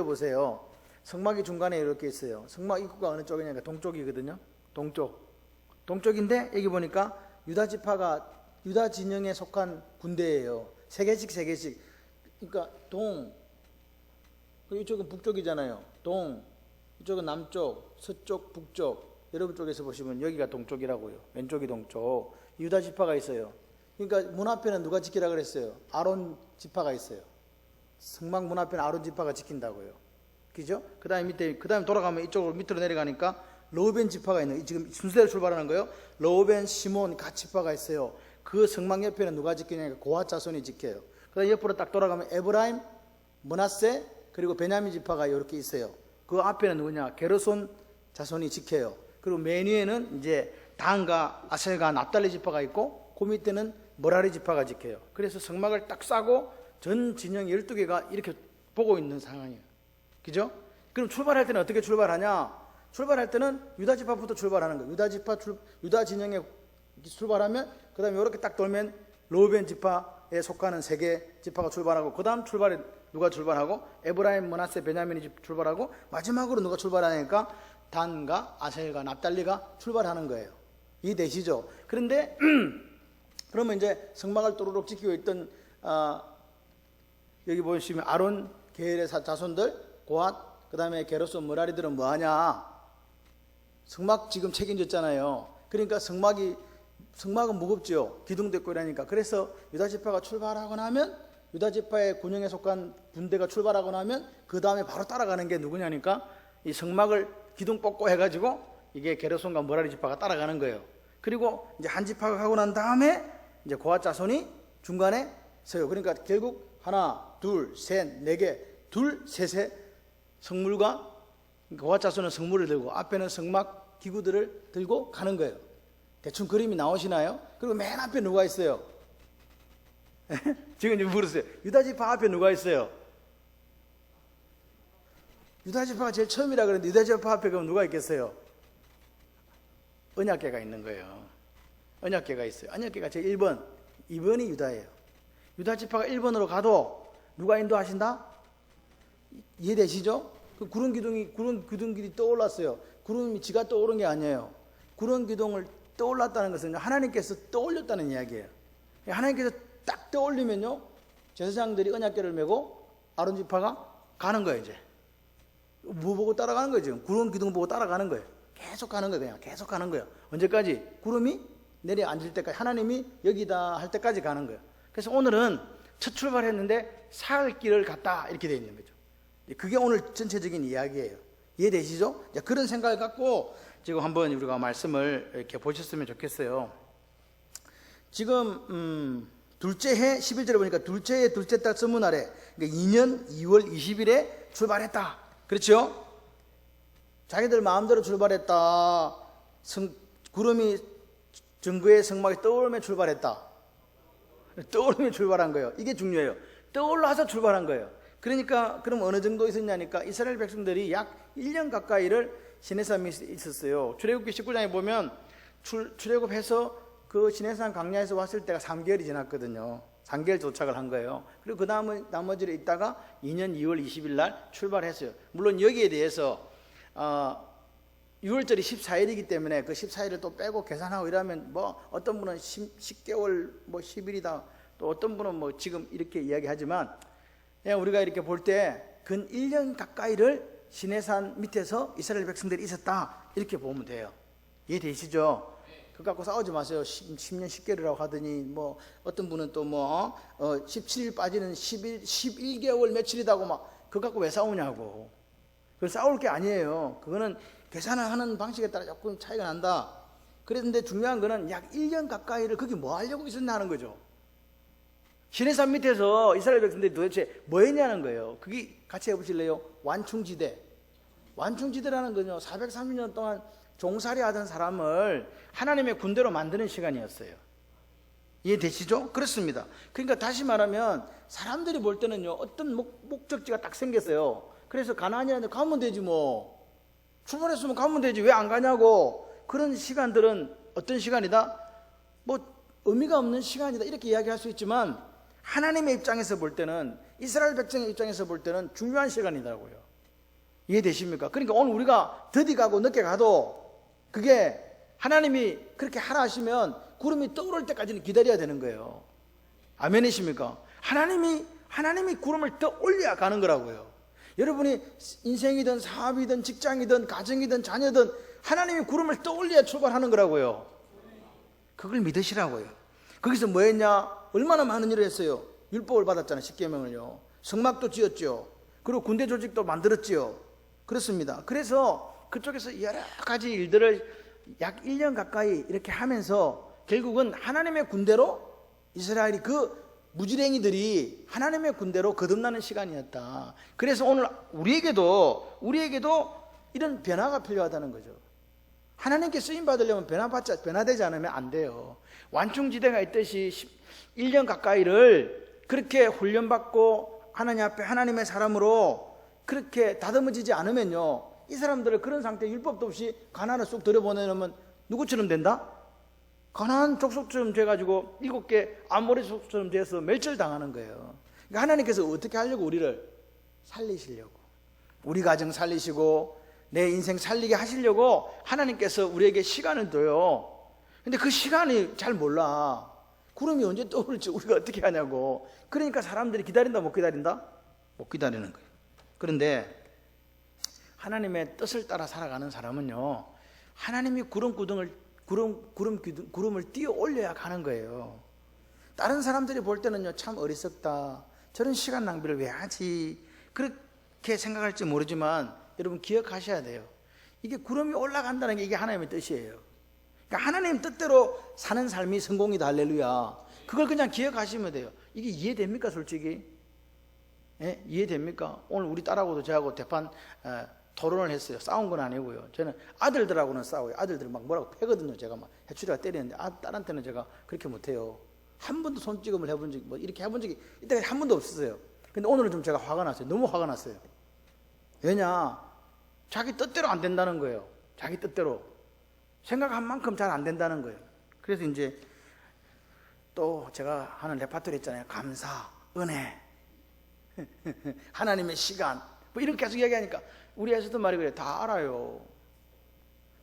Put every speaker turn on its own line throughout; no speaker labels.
보세요. 성막이 중간에 이렇게 있어요. 성막 입구가 어느 쪽이냐니까 동쪽이거든요. 동쪽인데 여기 보니까 유다 지파가 유다 진영에 속한 군대예요. 세 개씩. 그러니까 이쪽은 북쪽이잖아요. 이쪽은 남쪽, 서쪽, 북쪽. 여러분 쪽에서 보시면 여기가 동쪽이라고요. 왼쪽이 동쪽. 유다 지파가 있어요. 그러니까 문 앞에는 누가 지키라 그랬어요? 아론 지파가 있어요. 성막 문 앞에는 아론 지파가 지킨다고요. 그죠? 그 다음에 돌아가면 이쪽으로 밑으로 내려가니까 르우벤 지파가 있는, 지금 순서대로 출발하는 거예요. 르우벤, 시몬, 갓 지파가 있어요. 그 성막 옆에는 누가 지키냐니까 고핫 자손이 지켜요. 그 다음에 옆으로 딱 돌아가면 에브라임, 므낫세, 그리고 베냐민 지파가 이렇게 있어요. 그 앞에는 누구냐? 게르손 자손이 지켜요. 그리고 맨 위에는 이제 단과 아셀과 납달리 지파가 있고, 그 밑에는 머라리 지파가 지켜요. 그래서 성막을 딱 싸고 전 진영 12개가 이렇게 보고 있는 상황이에요. 그죠? 그럼 출발할 때는 어떻게 출발하냐? 출발할 때는 유다 지파부터 출발하는 거예요. 유다 진영에 출발하면 그 다음에 이렇게 딱 돌면 르우벤 지파에 속하는 3개 지파가 출발하고, 그 다음 출발에 누가 출발하고, 에브라임, 므낫세, 베냐민이 출발하고, 마지막으로 누가 출발하니까 단과 아셀과 납달리가 출발하는 거예요. 이해되시죠? 그런데 그러면 이제 성막을 또르륵 지키고 있던 여기 보시면 아론 계열의 자손들, 고핫, 그 다음에 게르손, 머라리들은 뭐하냐? 성막 지금 책임졌잖아요. 그러니까 성막은 무겁죠. 기둥도 있고 이러니까. 그래서 유다 지파가 출발하고 나면, 유다 지파의 군영에 속한 군대가 출발하고 나면 그 다음에 바로 따라가는 게 누구냐니까 이 성막을 기둥 뽑고 해가지고 이게 게르손과 머라리 지파가 따라가는 거예요. 그리고 이제 한 지파가 가고 난 다음에 이제 고핫 자손이 중간에 서요. 그러니까 결국 하나, 둘, 셋, 4개, 셋의 성물과 고핫 자손은 성물을 들고 앞에는 성막 기구들을 들고 가는 거예요. 대충 그림이 나오시나요? 그리고 맨 앞에 누가 있어요? 지금 좀 물으세요. 유다 지파 앞에 누가 있어요? 유다 지파가 제일 처음이라 그러는데 유다 지파 앞에 그럼 누가 있겠어요? 언약궤가 있는 거예요. 언약궤가 있어요. 언약궤가 제 1번, 2번이 유다예요. 유다 지파가 1번으로 가도 누가 인도하신다? 이해되시죠? 그 구름 기둥이 떠올랐어요. 구름이 지가 떠오른 게 아니에요. 구름 기둥을 떠올랐다는 것은 하나님께서 떠올렸다는 이야기예요. 하나님께서 딱 떠올리면요, 제사장들이 언약궤를 메고 아론 지파가 가는 거예요. 이제 뭐 보고 따라가는 거죠? 구름 기둥 보고 따라가는 거예요. 계속 가는 거예요. 그냥 계속 가는 거예요. 언제까지? 구름이 내려앉을 때까지, 하나님이 여기다 할 때까지 가는 거예요. 그래서 오늘은 첫 출발했는데 사흘 길을 갔다 이렇게 되어 있는 거죠. 그게 오늘 전체적인 이야기예요. 이해되시죠? 그런 생각을 갖고 지금 한번 우리가 말씀을 이렇게 보셨으면 좋겠어요. 지금 둘째 해 11절에 보니까 둘째 해 둘째 달 서문날에, 그러니까 2년 2월 20일에 출발했다. 그렇죠? 자기들 마음대로 출발했다. 구름이 정거의 성막에 떠오르면 출발했다. 떠오르면 출발한 거예요. 이게 중요해요. 떠올라서 출발한 거예요. 그러니까 그럼 어느 정도 있었냐니까 이스라엘 백성들이 약 1년 가까이를 시내산에 있었어요. 출애굽기 19장에 보면 출애굽해서 그 시내산 광야에서 왔을 때가 3개월이 지났거든요. 3개월 도착을 한 거예요. 그리고 그 다음에 나머지를 있다가 2년 2월 20일 날 출발했어요. 물론 여기에 대해서 6월절이 14일이기 때문에 그 14일을 또 빼고 계산하고 이러면 뭐 어떤 분은 10개월 뭐 10일이다, 또 어떤 분은 뭐 지금 이렇게 이야기하지만, 그냥 우리가 이렇게 볼 때 근 1년 가까이를 시내산 밑에서 이스라엘 백성들이 있었다 이렇게 보면 돼요. 이해되시죠? 그거 갖고 싸우지 마세요. 10년 10개월이라고 하더니 뭐 어떤 분은 또 뭐 17일 빠지는 11개월 며칠이다고 막 그거 갖고 왜 싸우냐고. 그건 싸울 게 아니에요. 그거는 계산을 하는 방식에 따라 조금 차이가 난다. 그런데 중요한 거는 약 1년 가까이를 거기 뭐 하려고 있었나 하는 거죠. 시내산 밑에서 이스라엘 백성들이 도대체 뭐 했냐는 거예요. 그게 같이 해보실래요? 완충지대. 완충지대라는 건요, 430년 동안 종살이 하던 사람을 하나님의 군대로 만드는 시간이었어요. 이해되시죠? 그렇습니다. 그러니까 다시 말하면 사람들이 볼 때는요, 어떤 목적지가 딱 생겼어요. 그래서 가나안이라는데 가면 되지 뭐. 출발했으면 가면 되지 왜 안 가냐고. 그런 시간들은 어떤 시간이다? 뭐 의미가 없는 시간이다 이렇게 이야기할 수 있지만, 하나님의 입장에서 볼 때는, 이스라엘 백성의 입장에서 볼 때는 중요한 시간이더라고요. 이해되십니까? 그러니까 오늘 우리가 더디 가고 늦게 가도 그게 하나님이 그렇게 하라 하시면 구름이 떠오를 때까지는 기다려야 되는 거예요. 아멘이십니까? 하나님이 구름을 더 올려야 가는 거라고요. 여러분이 인생이든 사업이든 직장이든 가정이든 자녀든 하나님이 구름을 더 올려야 출발하는 거라고요. 그걸 믿으시라고요. 거기서 뭐 했냐? 얼마나 많은 일을 했어요. 율법을 받았잖아요. 십계명을요. 성막도 지었죠. 그리고 군대 조직도 만들었지요. 그렇습니다. 그래서 그쪽에서 여러 가지 일들을 약 1년 가까이 이렇게 하면서 결국은 하나님의 군대로 이스라엘이 그 무지랭이들이 하나님의 군대로 거듭나는 시간이었다. 그래서 오늘 우리에게도 이런 변화가 필요하다는 거죠. 하나님께 쓰임 받으려면 변화되지 않으면 안 돼요. 완충지대가 있듯이 1년 가까이를 그렇게 훈련받고 하나님 앞에 하나님의 사람으로 그렇게 다듬어지지 않으면요, 이 사람들을 그런 상태에 율법도 없이 가나안을 쑥 들여보내면 누구처럼 된다? 가나안 족속처럼 돼가지고 7개 아모리 족속처럼 돼서 멸절당하는 거예요. 그러니까 하나님께서 어떻게 하려고 우리를 살리시려고, 우리 가정 살리시고 내 인생 살리게 하시려고 하나님께서 우리에게 시간을 둬요. 근데 그 시간이 잘 몰라. 구름이 언제 떠오를지 우리가 어떻게 하냐고. 그러니까 사람들이 기다린다 못 기다린다? 못 기다리는 거예요. 그런데 하나님의 뜻을 따라 살아가는 사람은요, 하나님이 구름을 띄어 올려야 가는 거예요. 다른 사람들이 볼 때는요, 참 어리석다, 저런 시간 낭비를 왜 하지, 그렇게 생각할지 모르지만 여러분 기억하셔야 돼요. 이게 구름이 올라간다는 게 이게 하나님의 뜻이에요. 그러니까 하나님 뜻대로 사는 삶이 성공이다. 할렐루야. 그걸 그냥 기억하시면 돼요. 이게 이해됩니까 솔직히? 예? 이해됩니까? 오늘 우리 딸하고도 저하고 대판 토론을 했어요. 싸운 건 아니고요. 저는 아들들하고는 싸워요. 아들들 막 뭐라고 패거든요. 제가 막 해추리가 때리는데 딸한테는 제가 그렇게 못해요. 한 번도 손찌검을 해본 적이 뭐 이렇게 해본 적이 이때까지 한 번도 없었어요. 근데 오늘은 좀 제가 화가 났어요. 너무 화가 났어요. 왜냐? 자기 뜻대로 안 된다는 거예요. 자기 뜻대로 생각한 만큼 잘 안 된다는 거예요. 그래서 이제 또 제가 하는 레파토리 있잖아요. 감사, 은혜, 하나님의 시간, 뭐 이렇게 계속 이야기하니까 우리 에서도 말이 그래. 다 알아요.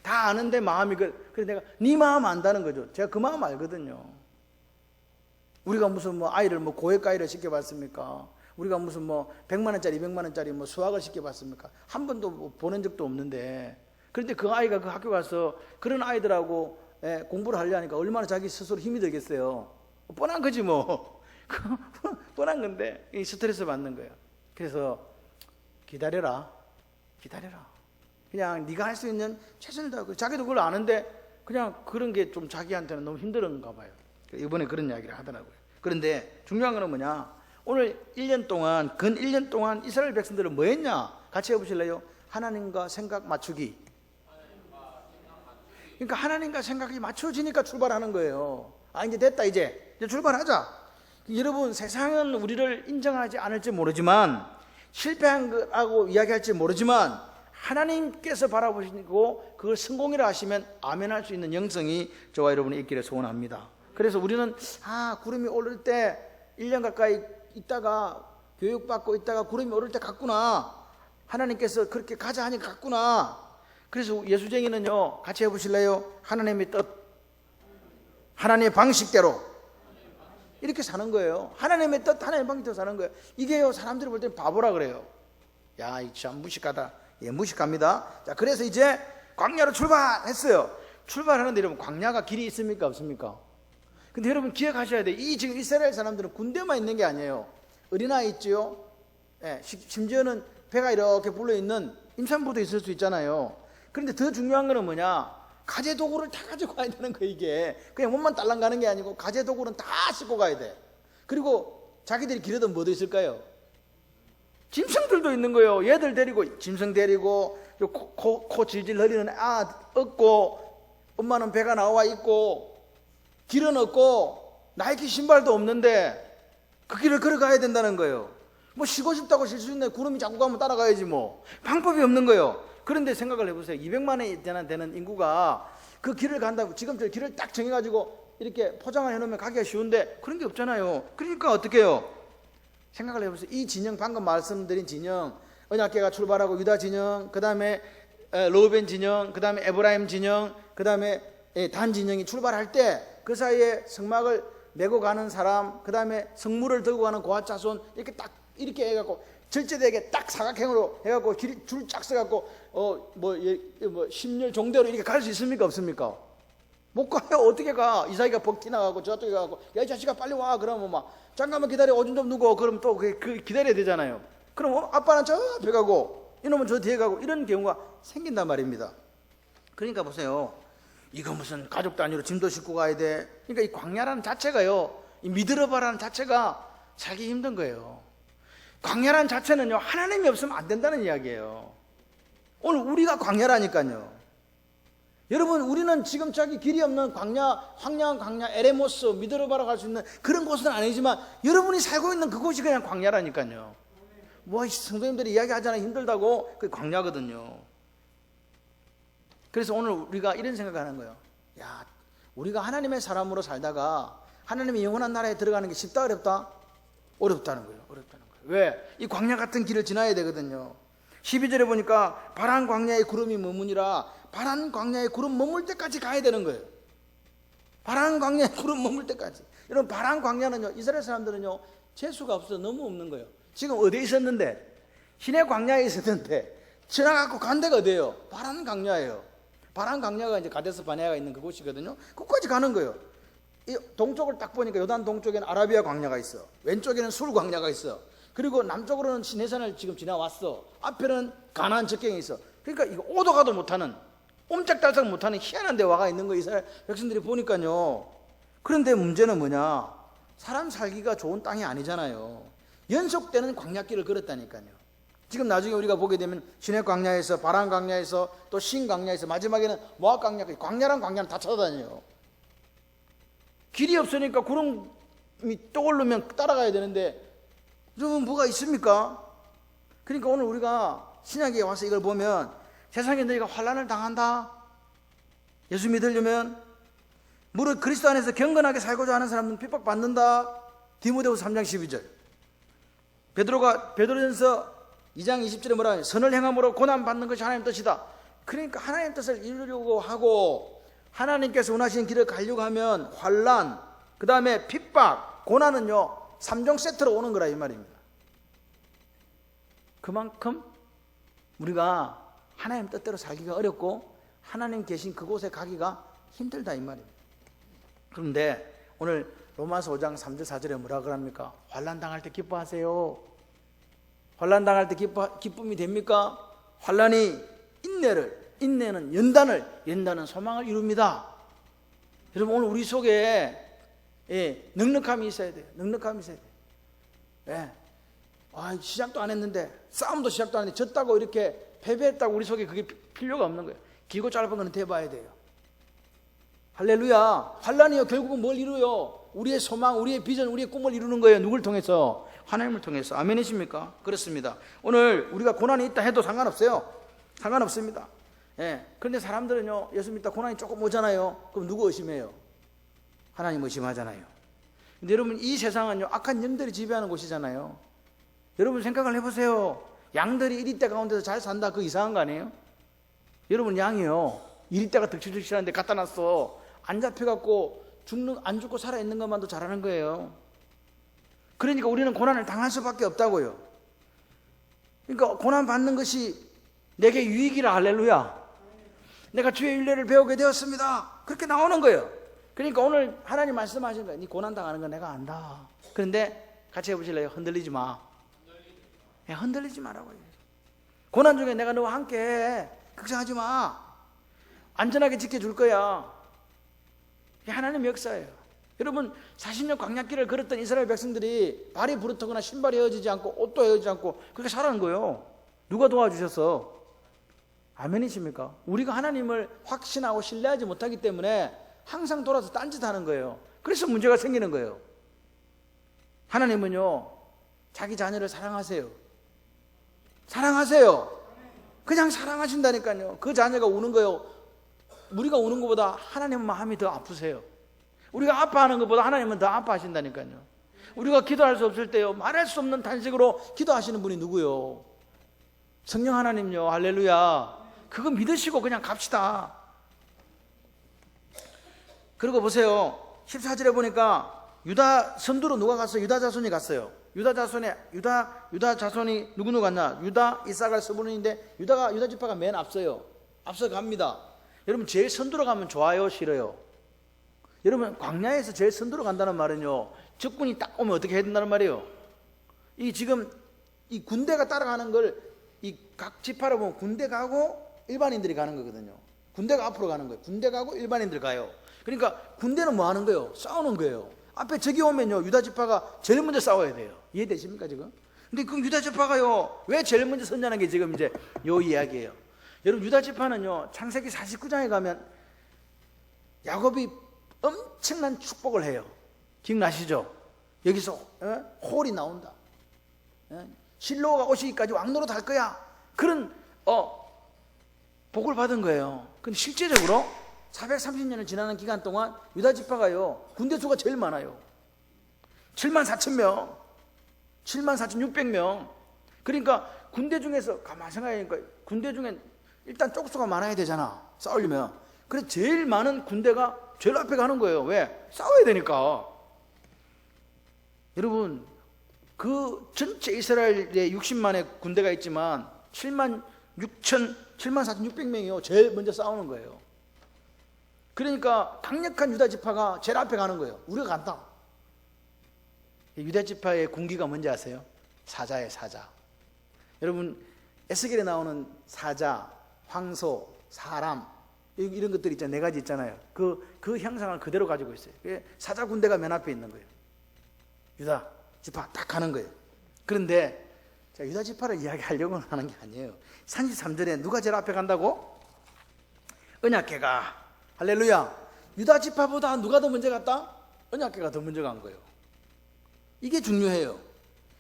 다 아는데 마음이 그래서 내가 네 마음 안다는 거죠. 제가 그 마음 알거든요. 우리가 무슨 뭐 아이를 뭐 고액과외를 시켜봤습니까? 우리가 무슨 뭐 100만 원짜리 200만 원짜리 뭐 수학을 시켜봤습니까? 한 번도 뭐 보낸 적도 없는데, 그런데 그 아이가 그 학교 가서 그런 아이들하고 공부를 하려니까 얼마나 자기 스스로 힘이 들겠어요. 뻔한 거지 뭐. 뻔한 건데 이 스트레스 받는 거예요. 그래서 기다려라. 그냥 네가 할 수 있는 최선을 다하고, 자기도 그걸 아는데 그냥 그런 게 좀 자기한테는 너무 힘들었는가 봐요. 이번에 그런 이야기를 하더라고요. 그런데 중요한 거는 뭐냐? 오늘 1년 동안, 근 1년 동안 이스라엘 백성들은 뭐 했냐? 같이 해보실래요? 하나님과 생각 맞추기. 그러니까 하나님과 생각이 맞춰지니까 출발하는 거예요. 아, 이제 됐다, 이제 출발하자. 여러분, 세상은 우리를 인정하지 않을지 모르지만, 실패한 거라고 이야기할지 모르지만, 하나님께서 바라보시고 그걸 성공이라 하시면 아멘할 수 있는 영성이 저와 여러분이 있기를 소원합니다. 그래서 우리는 구름이 오를 때 1년 가까이 있다가 교육받고 있다가 구름이 오를 때 갔구나, 하나님께서 그렇게 가자 하니까 갔구나. 그래서 예수쟁이는요, 같이 해보실래요? 하나님의 뜻, 하나님의 방식대로 이렇게 사는 거예요. 하나님의 뜻, 하나님의 방식대로 사는 거예요. 이게요, 사람들이 볼 때 바보라 그래요. 야, 이 참 무식하다. 예, 무식합니다. 자, 그래서 이제 광야로 출발했어요. 출발하는데 여러분, 광야가 길이 있습니까? 없습니까? 근데 여러분 기억하셔야 돼요. 이 지금 이스라엘 사람들은 군대만 있는 게 아니에요. 어린아이 있지요. 예, 심지어는 배가 이렇게 불러있는 임산부도 있을 수 있잖아요. 그런데 더 중요한 거는 뭐냐? 가재 도구를 다 가지고 가야 되는 거예요. 이게 그냥 몸만 딸랑 가는 게 아니고 가재 도구는 다 싣고 가야 돼. 그리고 자기들이 기르던 뭐도 있을까요? 짐승들도 있는 거예요. 얘들 데리고, 짐승 데리고, 코 질질 흘리는 얻고, 엄마는 배가 나와 있고, 길은 없고, 나이키 신발도 없는데 그 길을 걸어가야 된다는 거예요. 뭐 쉬고 싶다고 쉴 수 있나요? 구름이 자꾸 가면 따라가야지 뭐. 방법이 없는 거예요. 그런데 생각을 해보세요. 200만이 되는 인구가 그 길을 간다고, 지금 저 길을 딱 정해가지고 이렇게 포장을 해놓으면 가기가 쉬운데 그런 게 없잖아요. 그러니까 어떻게 해요? 생각을 해보세요. 이 진영, 방금 말씀드린 진영, 언약궤가 출발하고 유다 진영, 그 다음에 르우벤 진영, 그 다음에 에브라임 진영, 그 다음에 단 진영이 출발할 때 그 사이에 성막을 메고 가는 사람, 그 다음에 성물을 들고 가는 고앗 자손 이렇게 딱 이렇게 해갖고 절제되게 딱 사각형으로 해갖고 줄 쫙 써갖고 심렬 종대로 이렇게 갈 수 있습니까 없습니까? 못 가요. 어떻게 가? 이사이가 벅 나가고 저쪽에 가고 야 이 자식아 빨리 와. 그러면 막 잠깐만 기다려 오줌 좀 누고 그럼 또 기다려야 되잖아요. 그럼 아빠는 저 앞에 가고 이놈은 저 뒤에 가고 이런 경우가 생긴단 말입니다. 그러니까 보세요. 이거 무슨 가족 단위로 짐도 싣고 가야 돼. 그러니까 이 광야라는 자체가요, 이 믿으러봐라는 자체가 살기 힘든 거예요. 광야라는 자체는요, 하나님이 없으면 안 된다는 이야기예요. 오늘 우리가 광야라니까요. 여러분, 우리는 지금 저기 길이 없는 광야, 황량한 광야, 에레모스, 믿으러봐라 갈 수 있는 그런 곳은 아니지만 여러분이 살고 있는 그곳이 그냥 광야라니까요. 뭐 성도님들이 이야기하잖아요. 힘들다고. 그게 광야거든요. 그래서 오늘 우리가 이런 생각을 하는 거예요. 야, 우리가 하나님의 사람으로 살다가 하나님의 영원한 나라에 들어가는 게 쉽다 어렵다? 어렵다는 거예요. 어렵다는 거예요. 왜? 이 광야 같은 길을 지나야 되거든요. 12절에 보니까 파란 광야에 구름이 머무니라. 파란 광야에 구름 머물 때까지 가야 되는 거예요. 파란 광야에 구름 머물 때까지. 여러분, 파란 광야는요, 이스라엘 사람들은요, 재수가 없어서 너무 없는 거예요. 지금 어디에 있었는데? 시내 광야에 있었는데 지나가고 간 데가 어디예요? 파란 광야예요. 파란 광야가 이제 가데스 바네아가 있는 그곳이거든요. 그곳까지 가는 거예요. 이 동쪽을 딱 보니까 요단 동쪽에는 아라비아 광야가 있어. 왼쪽에는 술 광야가 있어. 그리고 남쪽으로는 시내산을 지금 지나왔어. 앞에는 가나안 적경이 있어. 그러니까 이거 오도 가도 못하는, 옴짝달싹 못하는 희한한 데 와가 있는 거 이스라엘 백성들이 보니까요. 그런데 문제는 뭐냐? 사람 살기가 좋은 땅이 아니잖아요. 연속되는 광야길을 걸었다니까요. 지금 나중에 우리가 보게 되면 시내 광야에서, 바란 광야에서, 또 신 광야에서, 마지막에는 모압 광야까지, 광야랑 광야는 다 찾아다녀요. 길이 없으니까 구름이 떠오르면 따라가야 되는데 여러분 뭐가 있습니까? 그러니까 오늘 우리가 신약에 와서 이걸 보면 세상에 너희가 환난을 당한다. 예수 믿으려면 무릇 그리스도 안에서 경건하게 살고자 하는 사람은 핍박받는다. 디모데후서 3장 12절. 베드로전서 2장 20절에 뭐라 하냐? 선을 행함으로 고난받는 것이 하나님 뜻이다. 그러니까 하나님 뜻을 이루려고 하고 하나님께서 원하시는 길을 가려고 하면 환난, 그 다음에 핍박, 고난은요 3종 세트로 오는 거라 이 말입니다. 그만큼 우리가 하나님 뜻대로 살기가 어렵고 하나님 계신 그곳에 가기가 힘들다 이 말입니다. 그런데 오늘 로마서 5장 3절 4절에 뭐라 그럽니까? 환난 당할 때 기뻐하세요. 환난 당할 때 기쁨이 됩니까? 환난이 인내는 연단은 소망을 이룹니다. 여러분 오늘 우리 속에 넉넉함이 있어야 돼요. 넉넉함이 있어야 돼요. 예. 시작도 안 했는데, 싸움도 시작도 안 했는데 졌다고 이렇게 패배했다고 우리 속에 그게 필요가 없는 거예요. 길고 짧은 거는 대봐야 돼요. 할렐루야. 환난이요 결국은 뭘 이루요? 우리의 소망, 우리의 비전, 우리의 꿈을 이루는 거예요. 누굴 통해서? 하나님을 통해서. 아멘이십니까? 그렇습니다. 오늘 우리가 고난이 있다 해도 상관없어요. 상관없습니다. 예. 그런데 사람들은요, 예수 믿다 고난이 조금 오잖아요. 그럼 누구 의심해요? 하나님 의심하잖아요. 근데 여러분, 이 세상은요, 악한 영들이 지배하는 곳이잖아요. 여러분 생각을 해보세요. 양들이 1위 때 가운데서 잘 산다. 그거 이상한 거 아니에요? 여러분, 양이요, 1위 때가 득실득실한데 갖다 놨어. 안 잡혀갖고 안 죽고 살아있는 것만도 잘하는 거예요. 그러니까 우리는 고난을 당할 수밖에 없다고요. 그러니까 고난 받는 것이 내게 유익이라. 할렐루야. 내가 주의 윤례를 배우게 되었습니다. 그렇게 나오는 거예요. 그러니까 오늘 하나님 말씀하시는 거예요. 네 고난 당하는 건 내가 안다. 그런데 같이 해보실래요? 흔들리지 마. 흔들리지 마라고요. 고난 중에 내가 너와 함께 해. 걱정하지 마. 안전하게 지켜줄 거야. 이게 하나님의 역사예요. 여러분, 40년 광야길을 걸었던 이스라엘 백성들이 발이 부르트거나 신발이 헤어지지 않고 옷도 헤어지지 않고 그렇게 살아는 거예요. 누가 도와주셨어? 아멘이십니까? 우리가 하나님을 확신하고 신뢰하지 못하기 때문에 항상 돌아서 딴짓하는 거예요. 그래서 문제가 생기는 거예요. 하나님은요, 자기 자녀를 사랑하세요. 사랑하세요. 그냥 사랑하신다니까요. 그 자녀가 우는 거예요. 우리가 우는 것보다 하나님 마음이 더 아프세요. 우리가 아파하는 것보다 하나님은 더 아파하신다니까요. 우리가 기도할 수 없을 때요, 말할 수 없는 탄식으로 기도하시는 분이 누구요? 성령 하나님요, 할렐루야. 그거 믿으시고 그냥 갑시다. 그리고 보세요. 14절에 보니까 유다 선두로 누가 갔어요? 유다 자손이 갔어요. 유다 자손이 누구 갔나? 유다, 이사갈, 스불론인데 유다 지파가 맨 앞서요. 앞서 갑니다. 여러분 제일 선두로 가면 좋아요, 싫어요? 여러분 광야에서 제일 선두로 간다는 말은요, 적군이 딱 오면 어떻게 해야 된다는 말이에요? 지금 이 군대가 따라가는 걸 이 각 지파로 보면 군대 가고 일반인들이 가는 거거든요. 군대가 앞으로 가는 거예요. 군대 가고 일반인들 가요. 그러니까 군대는 뭐 하는 거예요? 싸우는 거예요. 앞에 적이 오면요, 유다 지파가 제일 먼저 싸워야 돼요. 이해되십니까 지금? 근데 그 유다 지파가요, 왜 제일 먼저 선냐는 게 지금 이제 요 이야기예요. 여러분 유다 지파는요, 창세기 49장에 가면 야곱이 엄청난 축복을 해요. 기억나시죠? 여기서 홀이 나온다. 실로가 오시기까지 왕노릇 할 거야. 그런 복을 받은 거예요. 근데 실제적으로 430년을 지나는 기간 동안 유다 지파가요, 군대 수가 제일 많아요. 74,000명, 74,600명. 그러니까 군대 중에서 가만히 생각해보니까 군대 중엔 일단 쪽수가 많아야 되잖아, 싸우려면. 그래서 제일 많은 군대가 제일 앞에 가는 거예요. 왜? 싸워야 되니까. 여러분 그 전체 이스라엘에 60만의 군대가 있지만 74,600명이요 제일 먼저 싸우는 거예요. 그러니까 강력한 유다 지파가 제일 앞에 가는 거예요. 우리가 간다. 유다 지파의 군기가 뭔지 아세요? 사자예요, 사자. 여러분 에스겔에 나오는 사자, 황소, 사람 이런 것들이 있잖아요. 4가지 있잖아요. 그 형상을 그대로 가지고 있어요. 사자 군대가 맨 앞에 있는 거예요. 유다 지파 딱 가는 거예요. 그런데 유다 지파를 이야기하려고 하는 게 아니에요. 33절에 누가 제일 앞에 간다고? 언약궤가. 할렐루야. 유다 지파보다 누가 더 먼저 갔다? 언약궤가 더 먼저 간 거예요. 이게 중요해요.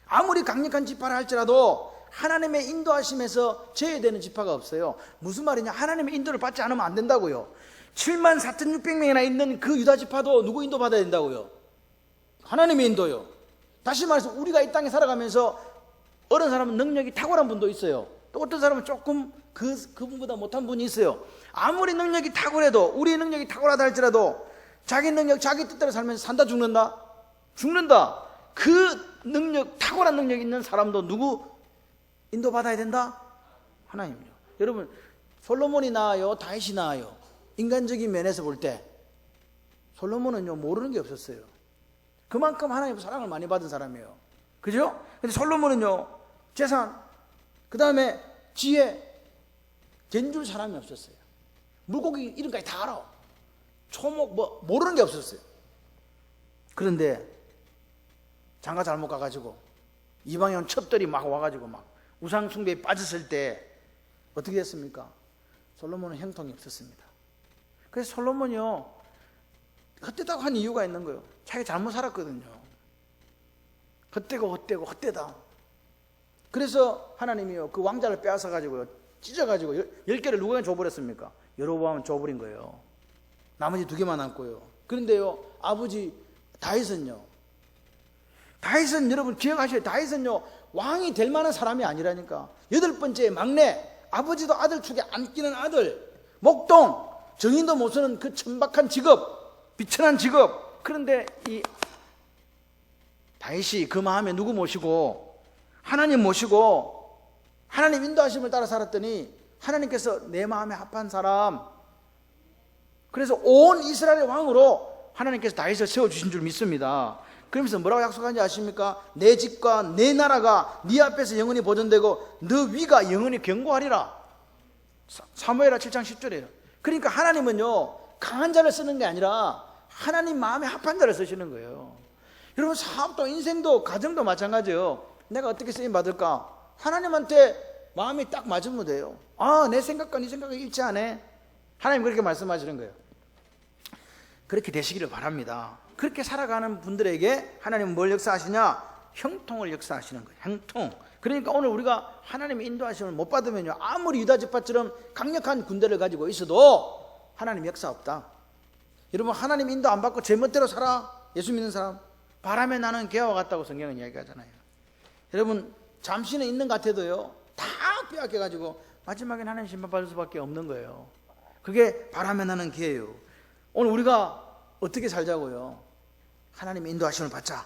아무리 강력한 지파를 할지라도 하나님의 인도하심에서 제외되는 지파가 없어요. 무슨 말이냐? 하나님의 인도를 받지 않으면 안 된다고요. 74,600명이나 있는 그 유다 지파도 누구 인도 받아야 된다고요? 하나님의 인도요. 다시 말해서 우리가 이 땅에 살아가면서 어떤 사람은 능력이 탁월한 분도 있어요. 또 어떤 사람은 조금 그분보다 못한 분이 있어요. 아무리 능력이 탁월해도, 우리의 능력이 탁월하다 할지라도 자기 능력, 자기 뜻대로 살면서 산다, 죽는다? 죽는다. 그 능력, 탁월한 능력 있는 사람도 누구 인도받아야 된다? 하나님요. 여러분 솔로몬이 나아요, 다윗이 나아요? 인간적인 면에서 볼 때 솔로몬은요 모르는 게 없었어요. 그만큼 하나님의 사랑을 많이 받은 사람이에요. 그죠? 근데 솔로몬은요 재산, 그 다음에 지혜, 된 줄 사람이 없었어요. 물고기 이름까지 다 알아. 초목 뭐 모르는 게 없었어요. 그런데 장가 잘못 가가지고 이방인 첩들이 막 와가지고 막 우상 숭배에 빠졌을 때 어떻게 됐습니까? 솔로몬은 형통이 없었습니다. 그래서 솔로몬이요 헛되다고 한 이유가 있는 거예요. 자기 잘못 살았거든요. 헛되다. 그래서 하나님이요 그 왕자를 빼앗아 가지고요, 찢어 가지고 10개를 누구에게 줘버렸습니까? 여로보암은 줘버린 거예요. 나머지 2개만 남고요. 그런데요 아버지 다윗은요, 다윗은 여러분 기억하셔야, 다윗은요 왕이 될 만한 사람이 아니라니까. 8번째 막내, 아버지도 아들 축에 안 끼는 아들, 목동, 정인도 못 쓰는 그 천박한 직업, 비천한 직업. 그런데 이 다윗이 그 마음에 누구 모시고, 하나님 모시고 하나님 인도하심을 따라 살았더니 하나님께서 내 마음에 합한 사람, 그래서 온 이스라엘의 왕으로 하나님께서 다윗을 세워주신 줄 믿습니다. 그러면서 뭐라고 약속하는지 아십니까? 내 집과 내 나라가 네 앞에서 영원히 보존되고 너 위가 영원히 견고하리라. 사무엘하 7장 10절이에요. 그러니까 하나님은요 강한 자를 쓰는 게 아니라 하나님 마음에 합한 자를 쓰시는 거예요. 여러분 사업도 인생도 가정도 마찬가지예요. 내가 어떻게 쓰임 받을까? 하나님한테 마음이 딱 맞으면 돼요. 아, 내 생각과 네 생각이 일치하네. 하나님 그렇게 말씀하시는 거예요. 그렇게 되시기를 바랍니다. 그렇게 살아가는 분들에게 하나님은 뭘 역사하시냐? 형통을 역사하시는 거예요. 형통. 그러니까 오늘 우리가 하나님의 인도하심을 못 받으면요, 아무리 유다 지파처럼 강력한 군대를 가지고 있어도 하나님 역사 없다. 여러분 하나님 인도 안 받고 제멋대로 살아, 예수 믿는 사람 바람에 나는 개와 같다고 성경은 이야기하잖아요. 여러분 잠시는 있는 것 같아도요 다 빼앗겨가지고 마지막엔 하나님 심판받을 수밖에 없는 거예요. 그게 바라면 하는 기회예요. 오늘 우리가 어떻게 살자고요? 하나님의 인도하심을 받자.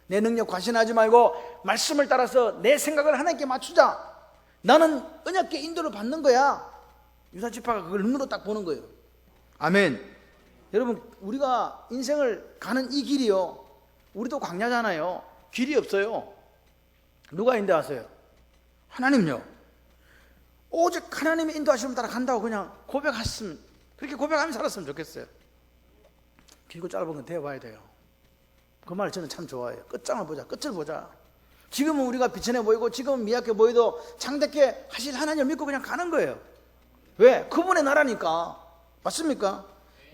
내 능력 과신하지 말고 말씀을 따라서 내 생각을 하나님께 맞추자. 나는 언약의 인도를 받는 거야. 유다 지파가 그걸 눈으로 딱 보는 거예요. 아멘. 여러분, 우리가 인생을 가는 이 길이요, 우리도 광야잖아요. 길이 없어요. 누가 인도하세요? 하나님요. 오직 하나님의 인도하심을 따라 간다고 그냥 고백했으면, 그렇게 고백하며 살았으면 좋겠어요. 길고 짧은 건 되어봐야 돼요. 그 말 저는 참 좋아해요. 끝장을 보자, 끝을 보자. 지금은 우리가 비천해 보이고 지금은 미약해 보여도 창대케 하실 하나님을 믿고 그냥 가는 거예요. 왜? 그분의 나라니까. 맞습니까?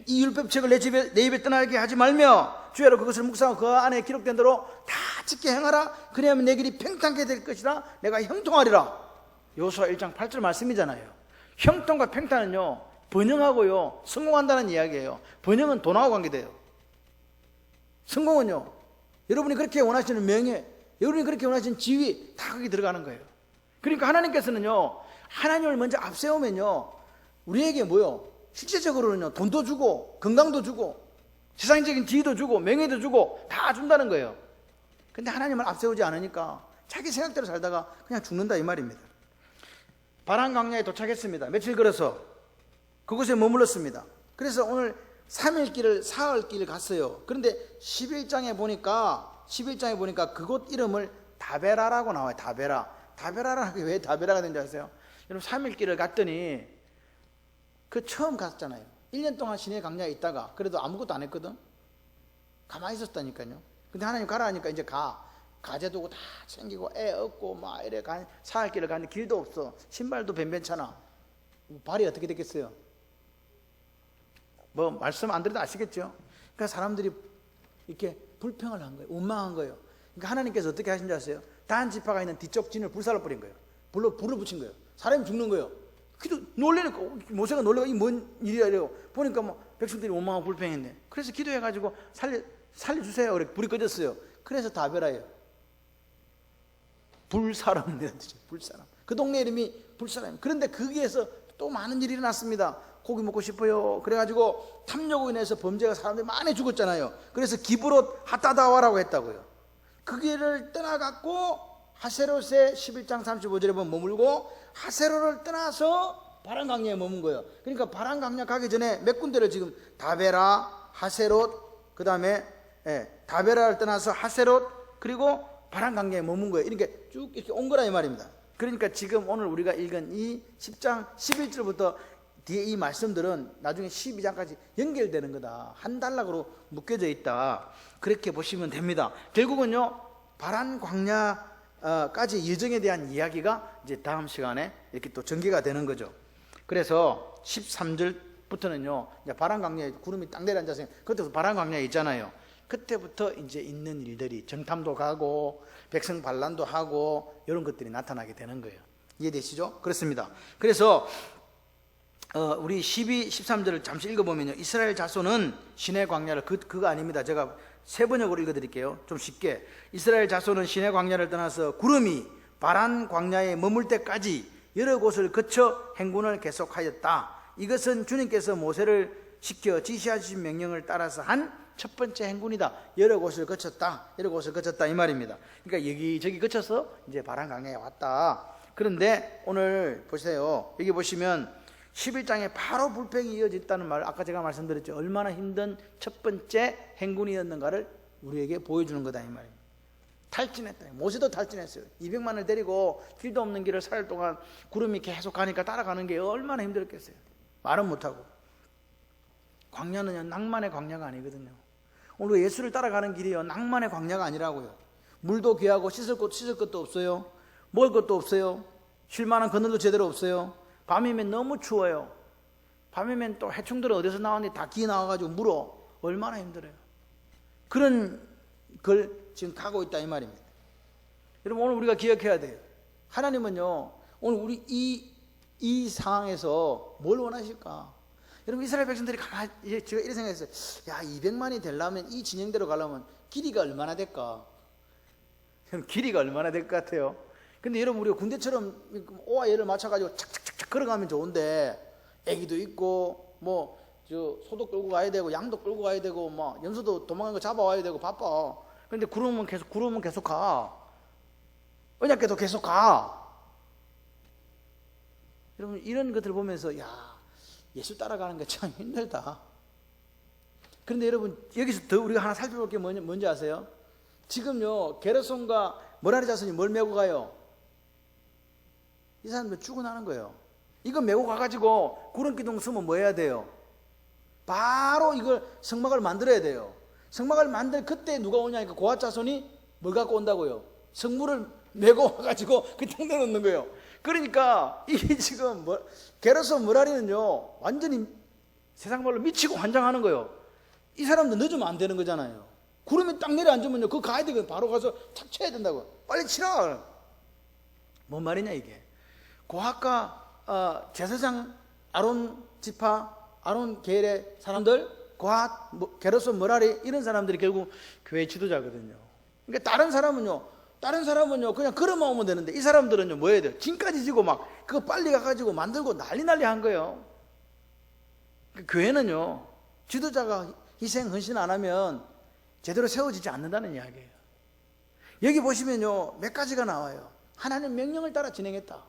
이 율법책을 내 입에 떠나게 하지 말며 주야로 그것을 묵상하고 그 안에 기록된 대로 다 지켜 행하라. 그래야만 내 길이 평탄하게 될 것이라. 내가 형통하리라. 요수아 1장 8절 말씀이잖아요. 형통과 평탄은요, 번영하고요, 성공한다는 이야기예요. 번영은 돈하고 관계돼요. 성공은요, 여러분이 그렇게 원하시는 명예, 여러분이 그렇게 원하시는 지위, 다 거기 들어가는 거예요. 그러니까 하나님께서는요, 하나님을 먼저 앞세우면요, 우리에게 뭐요? 실제적으로는요, 돈도 주고 건강도 주고 세상적인 지위도 주고 명예도 주고 다 준다는 거예요. 근데 하나님을 앞세우지 않으니까 자기 생각대로 살다가 그냥 죽는다 이 말입니다. 바란 광야에 도착했습니다. 며칠 걸어서 그곳에 머물렀습니다. 그래서 오늘 3일 길을 사흘 길을 갔어요. 그런데 11장에 보니까 그곳 이름을 다베라라고 나와요. 다베라라는 게 왜 다베라가 된지 아세요? 여러분, 3일 길을 갔더니 그 처음 갔잖아요. 1년 동안 시내 광야에 있다가 그래도 아무것도 안 했거든. 가만히 있었다니까요. 근데 하나님 가라 하니까 이제 가재 두고 다 챙기고 애 얻고 막 이래 사흘 길을 가는데 길도 없어. 신발도 변변찮아. 발이 어떻게 됐겠어요? 뭐 말씀 안 드려도 아시겠죠? 그러니까 사람들이 이렇게 불평을 한 거예요. 원망한 거예요. 그러니까 하나님께서 어떻게 하신지 아세요? 단 지파가 있는 뒤쪽 진을 불살라 버린 거예요. 불을 붙인 거예요. 사람이 죽는 거예요. 그래도 놀래니까 모세가 놀래가 이 뭔 일이야 이래요. 보니까 뭐 백성들이 원망하고 불평했네. 그래서 기도해가지고 살려주세요. 그래 불이 꺼졌어요. 그래서 다베라예요. 불사람이라는 뜻이에요. 불사람. 그 동네 이름이 불사람. 그런데 거기에서 또 많은 일이 일어났습니다. 고기 먹고 싶어요. 그래가지고 탐욕으로 인해서 범죄가 사람들이 많이 죽었잖아요. 그래서 기브롯 하다다와라고 했다고요. 그 길을 떠나갖고 하세롯의 11장 35절에 보면 머물고 하세롯을 떠나서 바란 광야에 머문 거예요. 그러니까 바란 광야 가기 전에 몇 군데를 지금 다베라, 하세롯, 그 다음에 다베라를 떠나서 하세롯 그리고 바란 광야에 머문 거예요. 이렇게 쭉 이렇게 온 거라 이 말입니다. 그러니까 지금 오늘 우리가 읽은 이 10장 11절부터 뒤에 이 말씀들은 나중에 12장까지 연결되는 거다. 한 단락으로 묶여져 있다. 그렇게 보시면 됩니다. 결국은요, 바란 광야까지 예정에 대한 이야기가 이제 다음 시간에 이렇게 또 전개가 되는 거죠. 그래서 13절부터는요, 이제 바란 광야에 구름이 딱 내려앉아서 그때부터 바란 광야에 있잖아요. 그때부터 이제 있는 일들이 정탐도 가고 백성 반란도 하고 이런 것들이 나타나게 되는 거예요. 이해되시죠? 그렇습니다. 그래서 우리 12, 13절을 잠시 읽어보면요, 이스라엘 자손은 시내 광야를 그거 아닙니다. 제가 세 번역으로 읽어드릴게요. 좀 쉽게. 이스라엘 자손은 시내 광야를 떠나서 구름이 바란 광야에 머물 때까지 여러 곳을 거쳐 행군을 계속하였다. 이것은 주님께서 모세를 시켜 지시하신 명령을 따라서 한 첫 번째 행군이다. 여러 곳을 거쳤다 이 말입니다. 그러니까 여기저기 거쳐서 이제 바란 광야에 왔다. 그런데 오늘 보세요. 여기 보시면 11장에 바로 불평이 이어졌다는 말, 아까 제가 말씀드렸죠. 얼마나 힘든 첫 번째 행군이었는가를 우리에게 보여주는 거다 이 말입니다. 탈진했다. 모세도 탈진했어요. 200만을 데리고 길도 없는 길을 4일 동안 구름이 계속 가니까 따라가는 게 얼마나 힘들었겠어요. 말은 못하고. 광야는요, 낭만의 광야가 아니거든요. 오늘 예수를 따라가는 길이요, 낭만의 광야가 아니라고요. 물도 귀하고 씻을 것도 없어요. 먹을 것도 없어요. 쉴 만한 그늘도 제대로 없어요. 밤이면 너무 추워요. 밤이면 또 해충들은 어디서 나왔는데 다 기 나와가지고 물어. 얼마나 힘들어요. 그런 걸 지금 가고 있다 이 말입니다. 여러분, 오늘 우리가 기억해야 돼요. 하나님은요, 오늘 우리 이 상황에서 뭘 원하실까? 여러분, 이스라엘 백성들이 제가 이런 생각했어요. 야, 200만이 되려면 이 진영대로 가려면 길이가 얼마나 될까? 길이가 얼마나 될 것 같아요? 근데 여러분 우리가 군대처럼 오와 얘를 맞춰가지고 착착착착 걸어가면 좋은데 애기도 있고 뭐 저 소도 끌고 가야 되고 양도 끌고 가야 되고 뭐 염소도 도망간 거 잡아와야 되고 바빠. 근데 구르면 계속 가. 언약궤도 계속 가. 여러분 이런 것들 보면서 야 예수 따라가는 게 참 힘들다. 그런데 여러분 여기서 더 우리가 하나 살펴볼 게 뭔지 아세요? 지금요 게르손과 머라리 자손이 뭘 메고 가요? 이 사람들 죽어나는 거예요. 이거 메고 가가지고 구름기둥 쓰면 뭐 해야 돼요? 바로 이걸 성막을 만들어야 돼요. 성막을 만들 그때 누가 오냐니까 고핫 자손이 뭘 갖고 온다고요? 성물을 메고 와가지고 그 땅에 넣는 거예요. 그러니까 이게 지금 게르손 머라리는요 완전히 세상 말로 미치고 환장하는 거예요. 이 사람도 늦으면 안 되는 거잖아요. 구름이 딱 내려앉으면요 그거 가야 되거든. 바로 가서 착 쳐야 된다고. 빨리 치라. 뭔 말이냐 이게. 고핫과 제사장 아론 지파 아론 계열의 사람들 고핫 게르손 머라리 이런 사람들이 결국 교회 지도자거든요. 그러니까 다른 사람은요 그냥 걸어만 오면 되는데 이 사람들은요 뭐 해야 돼요? 짐까지 지고 막 그거 빨리 가가지고 만들고 난리 한 거예요. 교회는요 지도자가 희생 헌신 안 하면 제대로 세워지지 않는다는 이야기예요. 여기 보시면요 몇 가지가 나와요. 하나님 명령을 따라 진행했다.